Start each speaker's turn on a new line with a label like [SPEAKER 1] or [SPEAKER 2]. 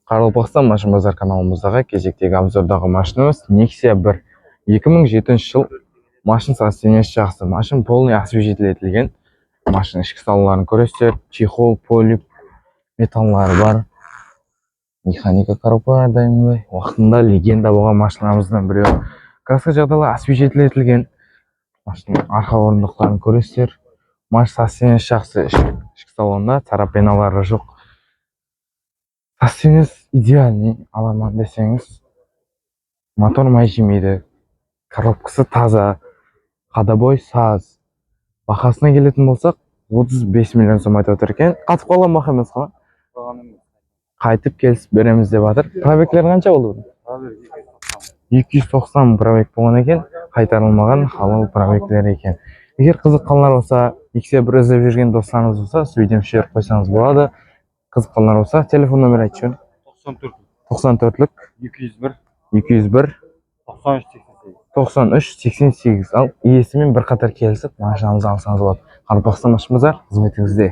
[SPEAKER 1] Қарылбастан Машин Базар каналымыздағы кезектегі обзордағы машинамыз Nexia 1. 2007 жыл машин состояниесі жақсы. Машин полный освежитель етілген. Машин ішкі салаларын көресіздер. Чехол, полип, металлары бар. Механика коробка дайындай. Уақытында легенда болған машинамыздың біреуі. Краска жағдайлы освежитель етілген. Машинның арқа орындықтарын көресіздер. Машин состояниесі жақсы. Ішкі салонда царапиналары жоқ. Состояниесі идеальный, аламан десеңіз. Мотор май жемейді. Коробкасы таза. Қадабой саз. Бақасына келетін болсақ, 35 миллион сом айтып отыр екен. Қатып қалған бақа емес қой. Қайтып келісіп береміз деп жатыр. Пробеглер қанша болды? 290 пробег болған екен. Қайтарылмаған халал пробеглер екен. Егер қызыққандар болса, Nexia 1 іздеп жүрген достарыңыз болса, сөйтіп жіберіп қойсаңыз болады. Қызыққандар болса, телефон номер айтшы. 94-лік 201 9388 ал иесімен бір қатар келісіп машинамызды алсаңыз болады. Қарапақстан Машин Базар қызметіңізде.